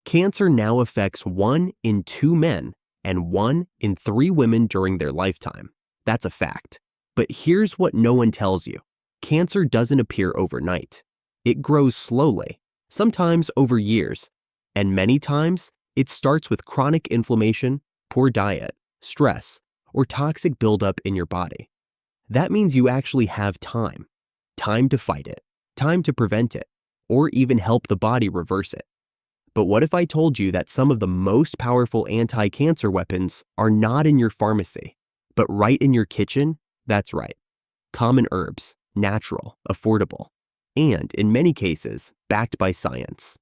Cancer now affects 1 in 2 men and 1 in 3 women during their lifetime. That's a fact. But here's what no one tells you. Cancer doesn't appear overnight. It grows slowly, sometimes over years, and many times it starts with chronic inflammation, poor diet, stress, or toxic buildup in your body. That means you actually have time to fight it, time to prevent it, or even help the body reverse it. But what if I told you that some of the most powerful anti-cancer weapons are not in your pharmacy, but right in your kitchen? That's right. Common herbs, natural, affordable, and in many cases, backed by science.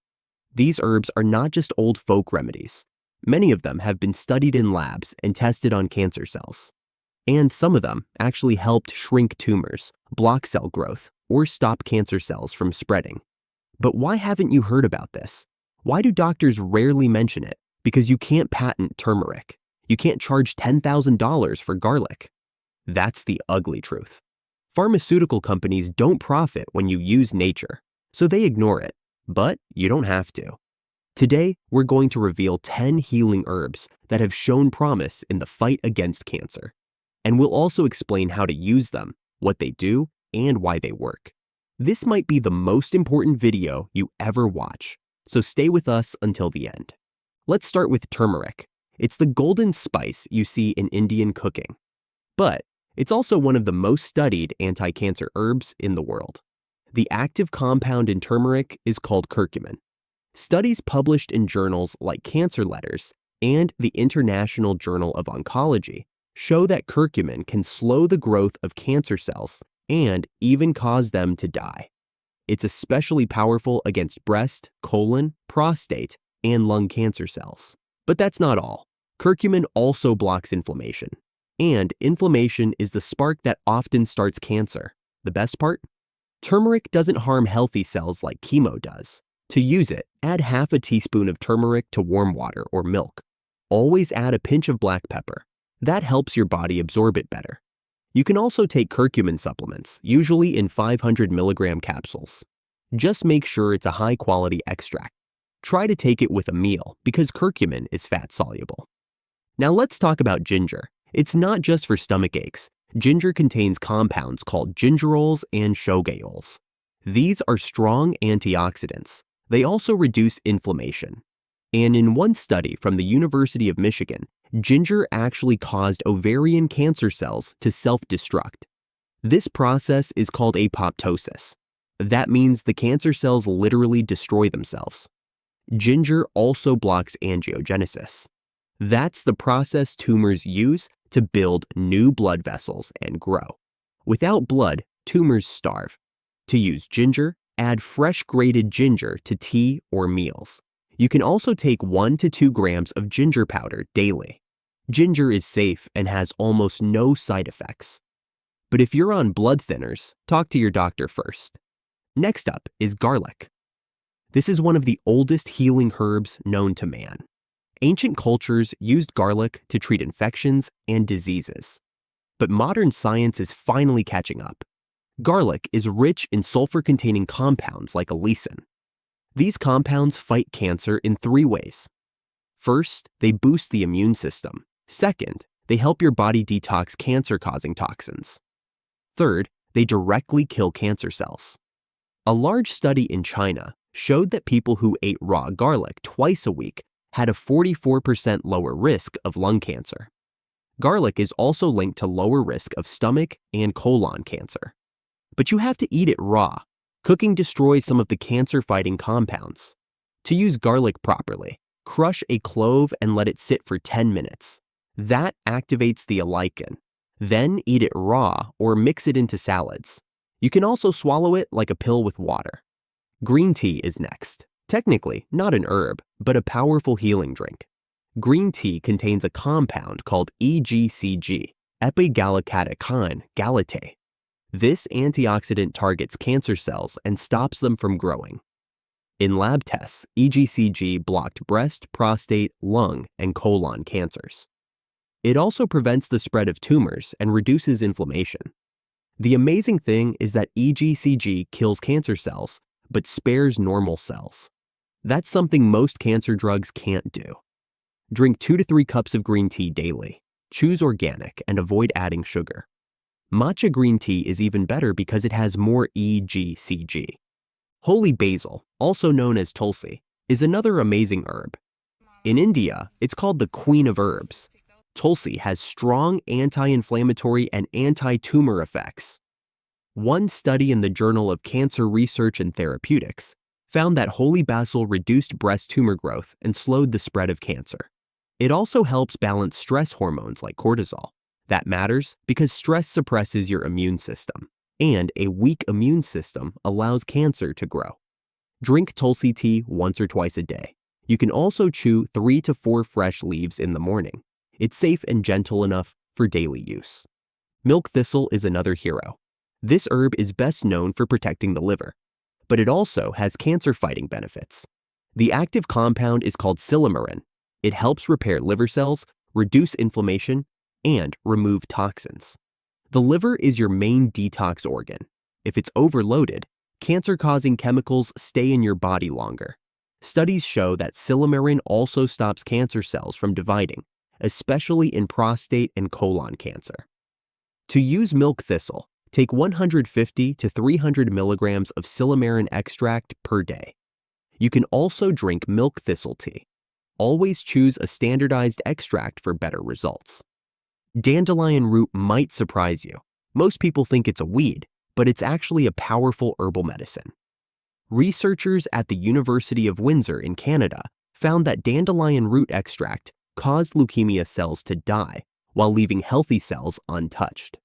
These herbs are not just old folk remedies. Many of them have been studied in labs and tested on cancer cells. And some of them actually helped shrink tumors, block cell growth, or stop cancer cells from spreading. But why haven't you heard about this? Why do doctors rarely mention it? Because you can't patent turmeric. You can't charge $10,000 for garlic. That's the ugly truth. Pharmaceutical companies don't profit when you use nature, so they ignore it. But you don't have to. Today, we're going to reveal 10 healing herbs that have shown promise in the fight against cancer. And we'll also explain how to use them, what they do, and why they work. This might be the most important video you ever watch, so stay with us until the end. Let's start with turmeric. It's the golden spice you see in Indian cooking. But it's also one of the most studied anti-cancer herbs in the world. The active compound in turmeric is called curcumin. Studies published in journals like Cancer Letters and the International Journal of Oncology show that curcumin can slow the growth of cancer cells and even cause them to die. It's especially powerful against breast, colon, prostate, and lung cancer cells. But that's not all. Curcumin also blocks inflammation. And inflammation is the spark that often starts cancer. The best part? Turmeric doesn't harm healthy cells like chemo does. To use it, add half a teaspoon of turmeric to warm water or milk. Always add a pinch of black pepper. That helps your body absorb it better. You can also take curcumin supplements, usually in 500 milligram capsules. Just make sure it's a high-quality extract. Try to take it with a meal because curcumin is fat-soluble. Now let's talk about ginger. It's not just for stomach aches. Ginger contains compounds called gingerols and shogaols. These are strong antioxidants. They also reduce inflammation. And in one study from the University of Michigan, ginger actually caused ovarian cancer cells to self-destruct. This process is called apoptosis. That means the cancer cells literally destroy themselves. Ginger also blocks angiogenesis. That's the process tumors use to build new blood vessels and grow. Without blood, tumors starve. To use ginger, add fresh grated ginger to tea or meals. You can also take 1 to 2 grams of ginger powder daily. Ginger is safe and has almost no side effects. But if you're on blood thinners, talk to your doctor first. Next up is garlic. This is one of the oldest healing herbs known to man. Ancient cultures used garlic to treat infections and diseases. But modern science is finally catching up. Garlic is rich in sulfur-containing compounds like allicin. These compounds fight cancer in 3 ways. First, they boost the immune system. Second, they help your body detox cancer-causing toxins. Third, they directly kill cancer cells. A large study in China showed that people who ate raw garlic twice a week had a 44% lower risk of lung cancer. Garlic is also linked to lower risk of stomach and colon cancer. But you have to eat it raw. Cooking destroys some of the cancer-fighting compounds. To use garlic properly, crush a clove and let it sit for 10 minutes. That activates the allicin. Then eat it raw or mix it into salads. You can also swallow it like a pill with water. Green tea is next. Technically, not an herb, but a powerful healing drink. Green tea contains a compound called EGCG, epigallocatechin gallate. This antioxidant targets cancer cells and stops them from growing. In lab tests, EGCG blocked breast, prostate, lung, and colon cancers. It also prevents the spread of tumors and reduces inflammation. The amazing thing is that EGCG kills cancer cells, but spares normal cells. That's something most cancer drugs can't do. Drink 2 to 3 cups of green tea daily. Choose organic and avoid adding sugar. Matcha green tea is even better because it has more EGCG. Holy basil, also known as tulsi, is another amazing herb. In India, it's called the queen of herbs. Tulsi has strong anti-inflammatory and anti-tumor effects. One study in the Journal of Cancer Research and Therapeutics found that holy basil reduced breast tumor growth and slowed the spread of cancer. It also helps balance stress hormones like cortisol. That matters because stress suppresses your immune system, and a weak immune system allows cancer to grow. Drink Tulsi tea once or twice a day. You can also chew 3 to 4 fresh leaves in the morning. It's safe and gentle enough for daily use. Milk thistle is another hero. This herb is best known for protecting the liver, but it also has cancer-fighting benefits. The active compound is called silymarin. It helps repair liver cells, reduce inflammation, and remove toxins. The liver is your main detox organ. If it's overloaded, cancer-causing chemicals stay in your body longer. Studies show that silymarin also stops cancer cells from dividing, especially in prostate and colon cancer. To use milk thistle, take 150 to 300 milligrams of silymarin extract per day. You can also drink milk thistle tea. Always choose a standardized extract for better results. Dandelion root might surprise you. Most people think it's a weed, but it's actually a powerful herbal medicine. Researchers at the University of Windsor in Canada found that dandelion root extract caused leukemia cells to die while leaving healthy cells untouched.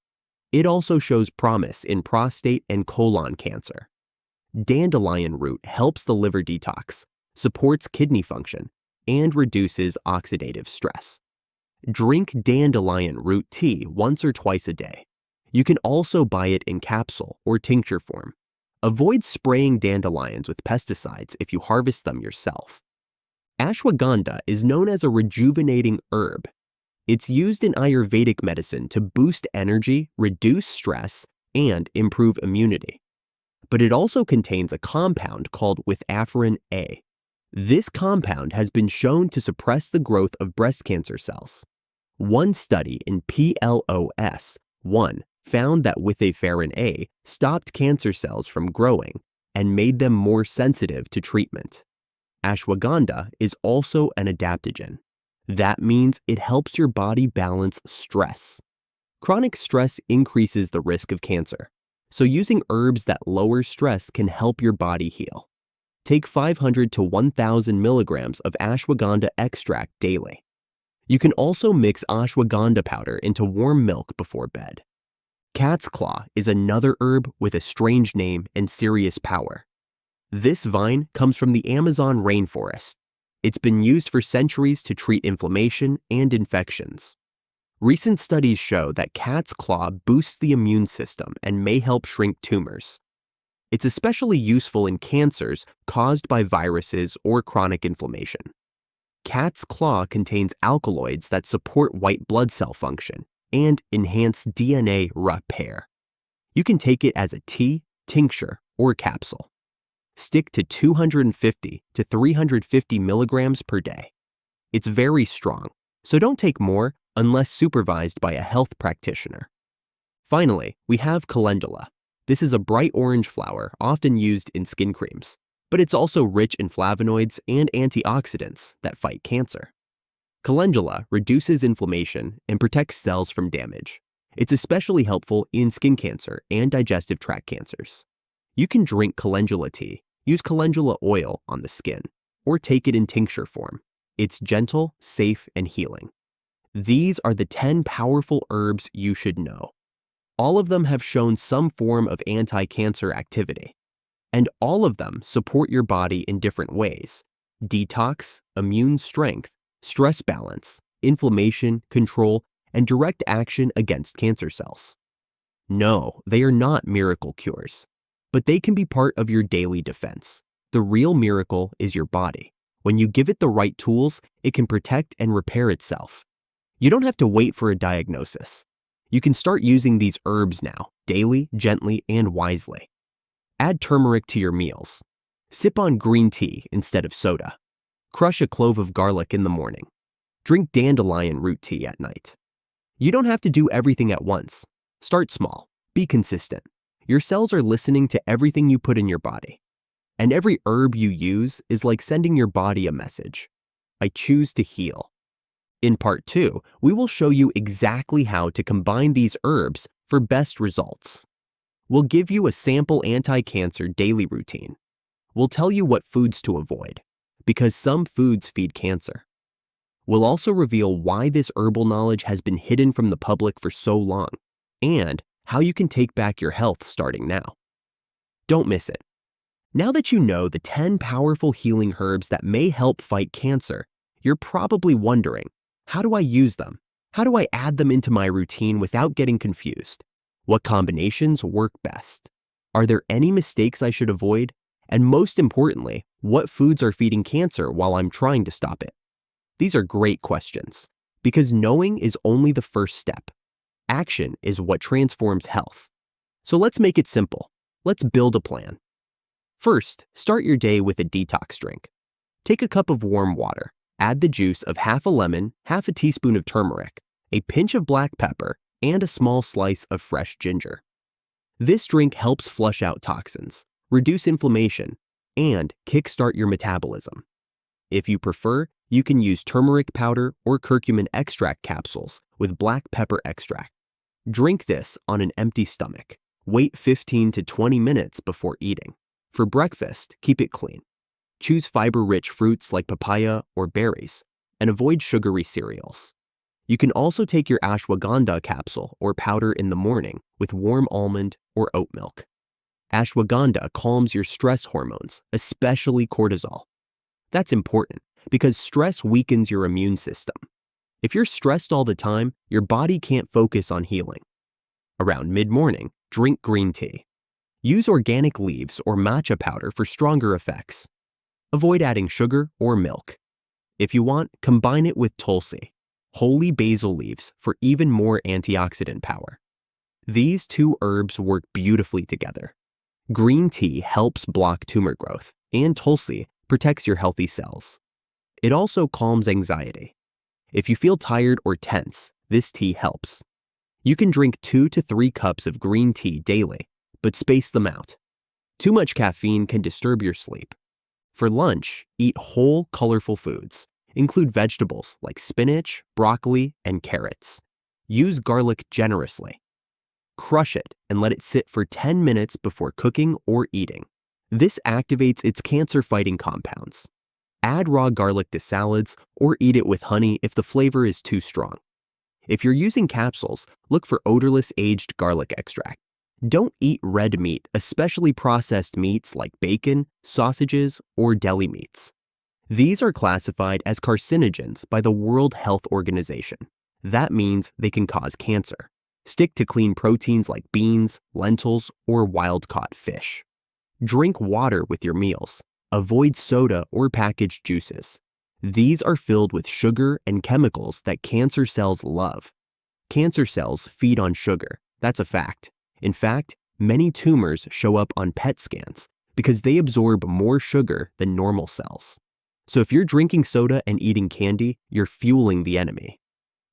It also shows promise in prostate and colon cancer. Dandelion root helps the liver detox, supports kidney function, and reduces oxidative stress. Drink dandelion root tea once or twice a day. You can also buy it in capsule or tincture form. Avoid spraying dandelions with pesticides if you harvest them yourself. Ashwagandha is known as a rejuvenating herb. It's used in Ayurvedic medicine to boost energy, reduce stress, and improve immunity. But it also contains a compound called withafrin A. This compound has been shown to suppress the growth of breast cancer cells. One study in PLOS-1 found that withafrin A stopped cancer cells from growing and made them more sensitive to treatment. Ashwagandha is also an adaptogen. That means it helps your body balance stress. Chronic stress increases the risk of cancer, so using herbs that lower stress can help your body heal. Take 500 to 1,000 milligrams of ashwagandha extract daily. You can also mix ashwagandha powder into warm milk before bed. Cat's claw is another herb with a strange name and serious power. This vine comes from the Amazon rainforest. It's been used for centuries to treat inflammation and infections. Recent studies show that cat's claw boosts the immune system and may help shrink tumors. It's especially useful in cancers caused by viruses or chronic inflammation. Cat's claw contains alkaloids that support white blood cell function and enhance DNA repair. You can take it as a tea, tincture, or capsule. Stick to 250 to 350 milligrams per day. It's very strong, so don't take more unless supervised by a health practitioner. Finally, we have calendula. This is a bright orange flower often used in skin creams, but it's also rich in flavonoids and antioxidants that fight cancer. Calendula reduces inflammation and protects cells from damage. It's especially helpful in skin cancer and digestive tract cancers. You can drink calendula tea, use calendula oil on the skin, or take it in tincture form. It's gentle, safe, and healing. These are the 10 powerful herbs you should know. All of them have shown some form of anti-cancer activity, and all of them support your body in different ways: detox, immune strength, stress balance, inflammation control, and direct action against cancer cells. No, they are not miracle cures, but they can be part of your daily defense. The real miracle is your body. When you give it the right tools, it can protect and repair itself. You don't have to wait for a diagnosis. You can start using these herbs now, daily, gently, and wisely. Add turmeric to your meals. Sip on green tea instead of soda. Crush a clove of garlic in the morning. Drink dandelion root tea at night. You don't have to do everything at once. Start small. Be consistent. Your cells are listening to everything you put in your body. And every herb you use is like sending your body a message. I choose to heal. In part 2, we will show you exactly how to combine these herbs for best results. We'll give you a sample anti-cancer daily routine. We'll tell you what foods to avoid, because some foods feed cancer. We'll also reveal why this herbal knowledge has been hidden from the public for so long, and how you can take back your health starting now. Don't miss it. Now that you know the 10 powerful healing herbs that may help fight cancer, you're probably wondering, how do I use them? How do I add them into my routine without getting confused? What combinations work best? Are there any mistakes I should avoid? And most importantly, what foods are feeding cancer while I'm trying to stop it? These are great questions, because knowing is only the first step. Action is what transforms health. So let's make it simple. Let's build a plan. First, start your day with a detox drink. Take a cup of warm water, add the juice of half a lemon, half a teaspoon of turmeric, a pinch of black pepper, and a small slice of fresh ginger. This drink helps flush out toxins, reduce inflammation, and kickstart your metabolism. If you prefer, you can use turmeric powder or curcumin extract capsules with black pepper extract. Drink this on an empty stomach. Wait 15 to 20 minutes before eating. For breakfast, keep it clean. Choose fiber-rich fruits like papaya or berries, and avoid sugary cereals. You can also take your ashwagandha capsule or powder in the morning with warm almond or oat milk. Ashwagandha calms your stress hormones, especially cortisol. That's important because stress weakens your immune system. If you're stressed all the time, your body can't focus on healing. Around mid-morning, drink green tea. Use organic leaves or matcha powder for stronger effects. Avoid adding sugar or milk. If you want, combine it with tulsi, holy basil leaves, for even more antioxidant power. These two herbs work beautifully together. Green tea helps block tumor growth, and tulsi protects your healthy cells. It also calms anxiety. If you feel tired or tense, this tea helps. You can drink 2 to 3 cups of green tea daily, but space them out. Too much caffeine can disturb your sleep. For lunch, eat whole, colorful foods. Include vegetables like spinach, broccoli, and carrots. Use garlic generously. Crush it and let it sit for 10 minutes before cooking or eating. This activates its cancer-fighting compounds. Add raw garlic to salads or eat it with honey if the flavor is too strong. If you're using capsules, look for odorless aged garlic extract. Don't eat red meat, especially processed meats like bacon, sausages, or deli meats. These are classified as carcinogens by the World Health Organization. That means they can cause cancer. Stick to clean proteins like beans, lentils, or wild-caught fish. Drink water with your meals. Avoid soda or packaged juices. These are filled with sugar and chemicals that cancer cells love. Cancer cells feed on sugar. That's a fact. In fact, many tumors show up on PET scans because they absorb more sugar than normal cells. So if you're drinking soda and eating candy, you're fueling the enemy.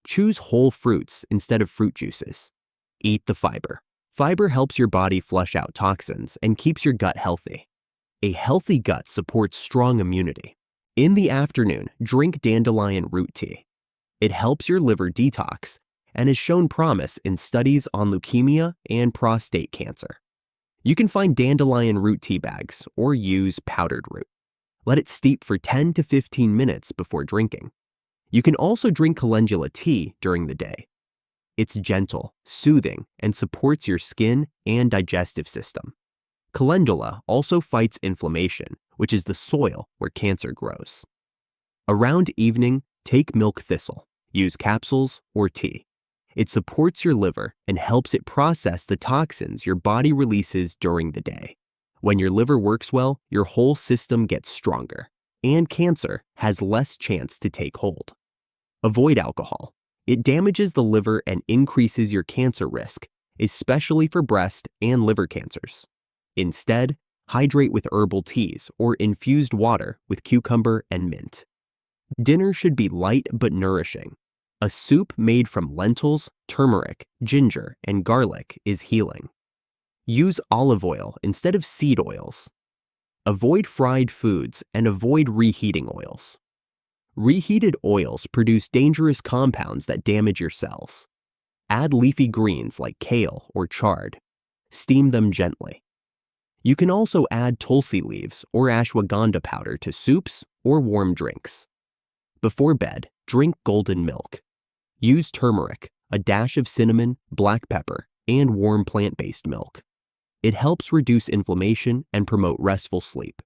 Choose whole fruits instead of fruit juices. Eat the fiber. Fiber helps your body flush out toxins and keeps your gut healthy. A healthy gut supports strong immunity. In the afternoon, drink dandelion root tea. It helps your liver detox and has shown promise in studies on leukemia and prostate cancer. You can find dandelion root tea bags or use powdered root. Let it steep for 10 to 15 minutes before drinking. You can also drink calendula tea during the day. It's gentle, soothing, and supports your skin and digestive system. Calendula also fights inflammation, which is the soil where cancer grows. Around evening, take milk thistle. Use capsules or tea. It supports your liver and helps it process the toxins your body releases during the day. When your liver works well, your whole system gets stronger, and cancer has less chance to take hold. Avoid alcohol. It damages the liver and increases your cancer risk, especially for breast and liver cancers. Instead, Hydrate with herbal teas or infused water with cucumber and mint. Dinner should be light but nourishing. A soup made from lentils, turmeric, ginger, and garlic is healing. Use olive oil instead of seed oils. Avoid fried foods and avoid reheating oils. Reheated oils produce dangerous compounds that damage your cells. Add leafy greens like kale or chard. Steam them gently. You can also add tulsi leaves or ashwagandha powder to soups or warm drinks. Before bed, drink golden milk. Use turmeric, a dash of cinnamon, black pepper, and warm plant-based milk. It helps reduce inflammation and promote restful sleep.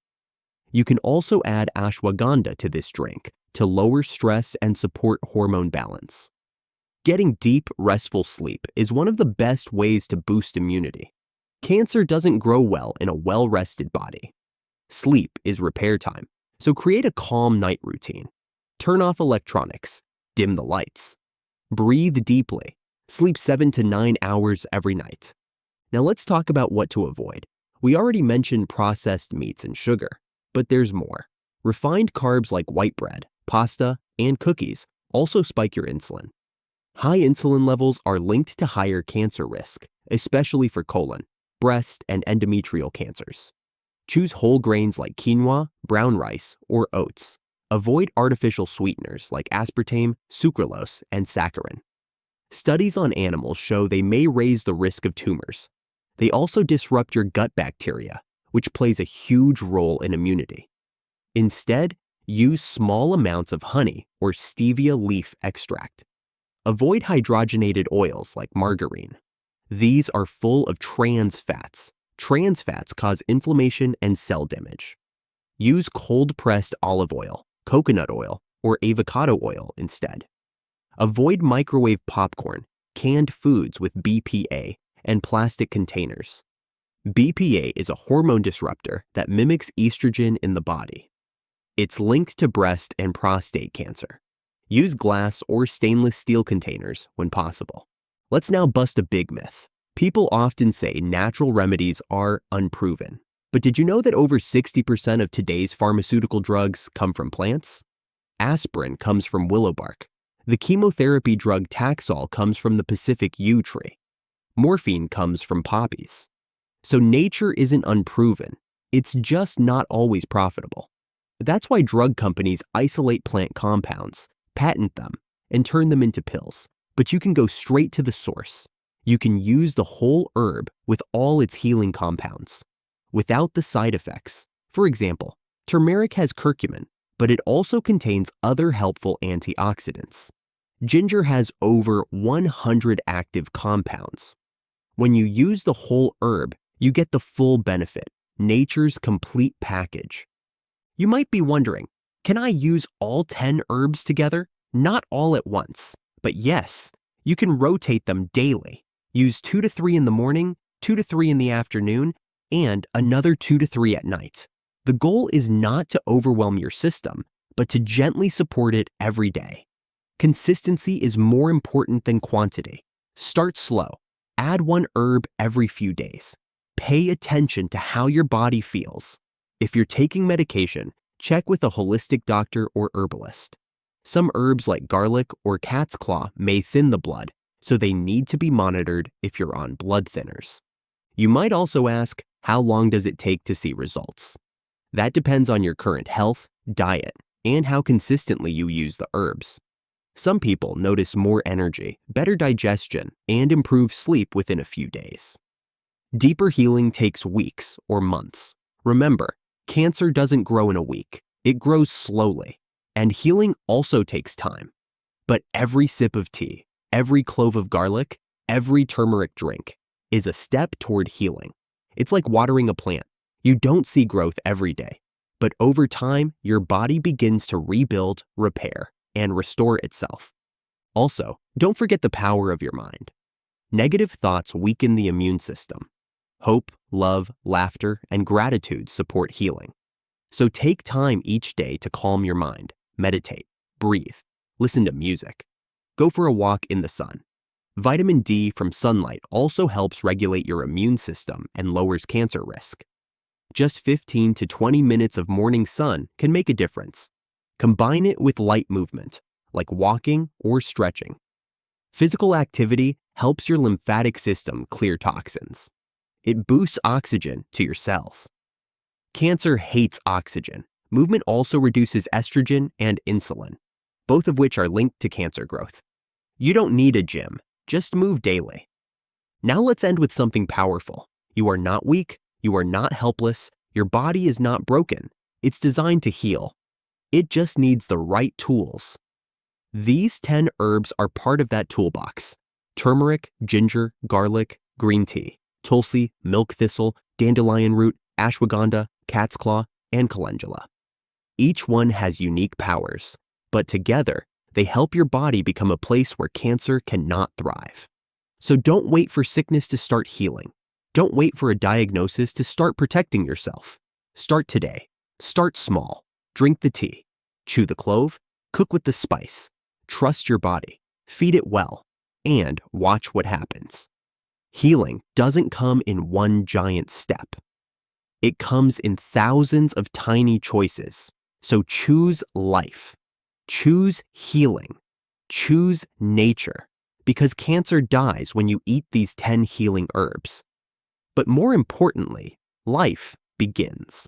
You can also add ashwagandha to this drink to lower stress and support hormone balance. Getting deep, restful sleep is one of the best ways to boost immunity. Cancer doesn't grow well in a well-rested body. Sleep is repair time, so create a calm night routine. Turn off electronics, dim the lights. Breathe deeply. Sleep 7 to 9 hours every night. Now let's talk about what to avoid. We already mentioned processed meats and sugar, but there's more. Refined carbs like white bread, pasta, and cookies also spike your insulin. High insulin levels are linked to higher cancer risk, especially for colon, breast, and endometrial cancers. Choose whole grains like quinoa, brown rice, or oats. Avoid artificial sweeteners like aspartame, sucralose, and saccharin. Studies on animals show they may raise the risk of tumors. They also disrupt your gut bacteria, which plays a huge role in immunity. Instead, use small amounts of honey or stevia leaf extract. Avoid hydrogenated oils like margarine. These are full of trans fats. Trans fats cause inflammation and cell damage. Use cold-pressed olive oil, coconut oil, or avocado oil instead. Avoid microwave popcorn, canned foods with BPA, and plastic containers. BPA is a hormone disruptor that mimics estrogen in the body. It's linked to breast and prostate cancer. Use glass or stainless steel containers when possible. Let's now bust a big myth. People often say natural remedies are unproven. But did you know that over 60% of today's pharmaceutical drugs come from plants? Aspirin comes from willow bark. The chemotherapy drug Taxol comes from the Pacific yew tree. Morphine comes from poppies. So nature isn't unproven. It's just not always profitable. That's why drug companies isolate plant compounds, patent them, and turn them into pills. But you can go straight to the source. You can use the whole herb with all its healing compounds, without the side effects. For example, turmeric has curcumin, but it also contains other helpful antioxidants. Ginger has over 100 active compounds. When you use the whole herb, you get the full benefit, nature's complete package. You might be wondering, can I use all 10 herbs together? Not all at once, but yes, you can rotate them daily. Use 2 to 3 in the morning, 2 to 3 in the afternoon, and another 2 to 3 at night. The goal is not to overwhelm your system, but to gently support it every day. Consistency is more important than quantity. Start slow. Add one herb every few days. Pay attention to how your body feels. If you're taking medication, check with a holistic doctor or herbalist. Some herbs like garlic or cat's claw may thin the blood, so they need to be monitored if you're on blood thinners. You might also ask, how long does it take to see results? That depends on your current health, diet, and how consistently you use the herbs. Some people notice more energy, better digestion, and improved sleep within a few days. Deeper healing takes weeks or months. Remember, cancer doesn't grow in a week. It grows slowly, and healing also takes time. But every sip of tea, every clove of garlic, every turmeric drink is a step toward healing. It's like watering a plant. You don't see growth every day, but over time, your body begins to rebuild, repair, and restore itself. Also, don't forget the power of your mind. Negative thoughts weaken the immune system. Hope, love, laughter, and gratitude support healing. So take time each day to calm your mind, meditate, breathe, listen to music. Go for a walk in the sun. Vitamin D from sunlight also helps regulate your immune system and lowers cancer risk. Just 15 to 20 minutes of morning sun can make a difference. Combine it with light movement, like walking or stretching. Physical activity helps your lymphatic system clear toxins. It boosts oxygen to your cells. Cancer hates oxygen. Movement also reduces estrogen and insulin, both of which are linked to cancer growth. You don't need a gym, just move daily. Now let's end with something powerful. You are not weak, you are not helpless, your body is not broken. It's designed to heal. It just needs the right tools. These 10 herbs are part of that toolbox. Turmeric, ginger, garlic, green tea, tulsi, milk thistle, dandelion root, ashwagandha, cat's claw, and calendula. Each one has unique powers, but together, they help your body become a place where cancer cannot thrive. So don't wait for sickness to start healing. Don't wait for a diagnosis to start protecting yourself. Start today. Start small. Drink the tea. Chew the clove. Cook with the spice. Trust your body. Feed it well. And watch what happens. Healing doesn't come in one giant step. It comes in thousands of tiny choices. So choose life. Choose healing. Choose nature. Because cancer dies when you eat these 10 healing herbs. But more importantly, life begins.